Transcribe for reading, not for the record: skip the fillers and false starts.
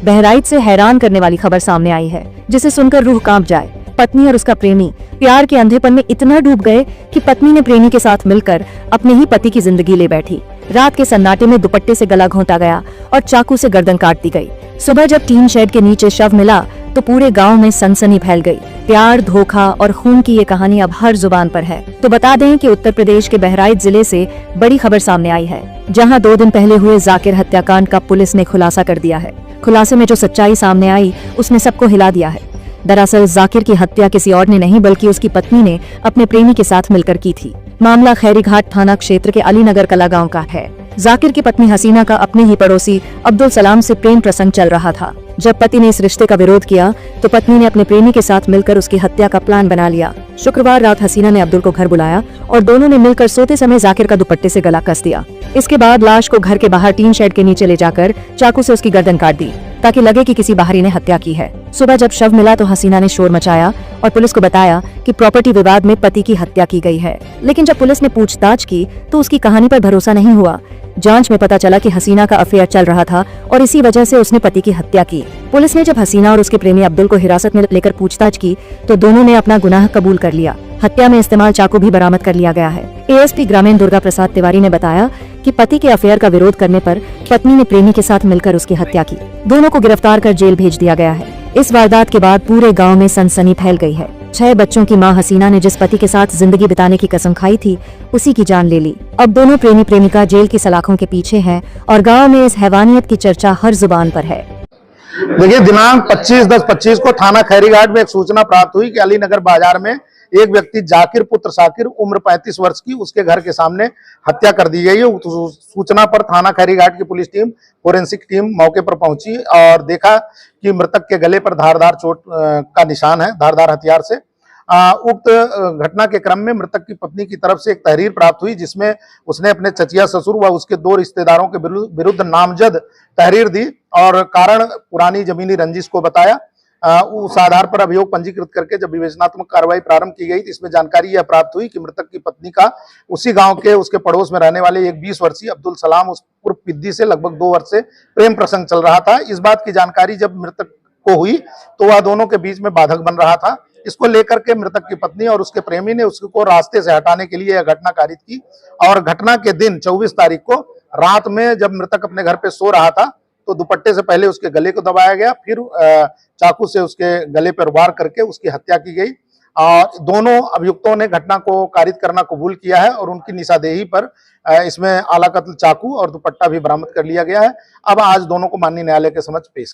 बहराइच से हैरान करने वाली खबर सामने आई है, जिसे सुनकर रूह कांप जाए। पत्नी और उसका प्रेमी प्यार के अंधेपन में इतना डूब गए कि पत्नी ने प्रेमी के साथ मिलकर अपने ही पति की जिंदगी ले बैठी। रात के सन्नाटे में दुपट्टे से गला घोंटा गया और चाकू से गर्दन काट दी गई। सुबह जब टीन शेड के नीचे शव मिला तो पूरे गांव में सनसनी फैल गई। प्यार, धोखा और खून की ये कहानी अब हर जुबान पर है। तो बता दें कि उत्तर प्रदेश के बहराइच जिले से बड़ी खबर सामने आई है, जहां 2 दिन पहले हुए जाकिर हत्याकांड का पुलिस ने खुलासा कर दिया है। खुलासे में जो सच्चाई सामने आई उसने सबको हिला दिया है। दरअसल जाकिर की हत्या किसी और ने नहीं बल्कि उसकी पत्नी ने अपने प्रेमी के साथ मिलकर की थी। मामला खैरीघाट थाना क्षेत्र के अलीनगर कला गांव का है। जाकिर की पत्नी हसीना का अपने ही पड़ोसी अब्दुल सलाम से प्रेम प्रसंग चल रहा था। जब पति ने इस रिश्ते का विरोध किया तो पत्नी ने अपने प्रेमी के साथ मिलकर उसकी हत्या का प्लान बना लिया। शुक्रवार रात हसीना ने अब्दुल को घर बुलाया और दोनों ने मिलकर सोते समय जाकिर का दुपट्टे से गला कस दिया। इसके बाद लाश को घर के बाहर टीन शेड के नीचे ले जाकर चाकू से उसकी गर्दन काट दी ताकि लगे कि किसी बाहरी ने हत्या की है। सुबह जब शव मिला तो हसीना ने शोर मचाया और पुलिस को बताया कि प्रॉपर्टी विवाद में पति की हत्या की गई है। लेकिन जब पुलिस ने पूछताछ की तो उसकी कहानी पर भरोसा नहीं हुआ। जांच में पता चला कि हसीना का अफेयर चल रहा था और इसी वजह से उसने पति की हत्या की। पुलिस ने जब हसीना और उसके प्रेमी अब्दुल को हिरासत में लेकर पूछताछ की तो दोनों ने अपना गुनाह कबूल कर लिया। हत्या में इस्तेमाल चाकू भी बरामद कर लिया गया है। एएसपी ग्रामीण दुर्गा प्रसाद तिवारी ने बताया कि पति के अफेयर का विरोध करने पर पत्नी ने प्रेमी के साथ मिलकर उसकी हत्या की। दोनों को गिरफ्तार कर जेल भेज दिया गया है। इस वारदात के बाद पूरे गांव में सनसनी फैल गई है। 6 बच्चों की मां हसीना ने जिस पति के साथ जिंदगी बिताने की कसम खाई थी उसी की जान ले ली। अब दोनों प्रेमी प्रेमिका जेल की सलाखों के पीछे हैं और गांव में इस हैवानियत की चर्चा हर जुबान पर है। देखिए, दिनांक 25/10/25 को थाना खैरीघाट में एक सूचना प्राप्त हुई कि अलीनगर बाजार में एक व्यक्ति जाकिर पुत्र शाकिर उम्र 35 वर्ष की उसके घर के सामने हत्या कर दी गई है। सूचना पर थाना खैरीघाट की पुलिस टीम, फोरेंसिक टीम मौके पर पहुंची और देखा कि मृतक के गले पर धारदार चोट का निशान है, धारदार हथियार से। उक्त घटना के क्रम में मृतक की पत्नी की तरफ से एक तहरीर प्राप्त हुई जिसमें उसने अपने चचिया ससुर व उसके 2 रिश्तेदारों के विरुद्ध नामजद तहरीर दी और कारण पुरानी जमीनी रंजिश को बताया। उस आधार पर अभियोग पंजीकृत करके जब विवेचनात्मक कार्रवाई प्रारंभ की गई तो इसमें जानकारी यह प्राप्त हुई कि मृतक की पत्नी का उसी गांव के उसके पड़ोस में रहने वाले एक 20 वर्षीय अब्दुल सलाम उर्फ पिद्दी से लगभग 2 वर्ष से प्रेम प्रसंग चल रहा था। इस बात की जानकारी जब मृतक को हुई तो वह दोनों के बीच में बाधक बन रहा था। इसको लेकर के मृतक की पत्नी और उसके प्रेमी ने उसको रास्ते से हटाने के लिए यह घटना कारित की और घटना के दिन 24 तारीख को रात में जब मृतक अपने घर पे सो रहा था तो दुपट्टे से पहले उसके गले को दबाया गया, फिर चाकू से उसके गले पर वार करके उसकी हत्या की गई। दोनों अभियुक्तों ने घटना को कारित करना कबूल किया है और उनकी निशादेही पर इसमें आला कत्ल चाकू और दुपट्टा भी बरामद कर लिया गया है। अब आज दोनों को माननीय न्यायालय के समक्ष पेश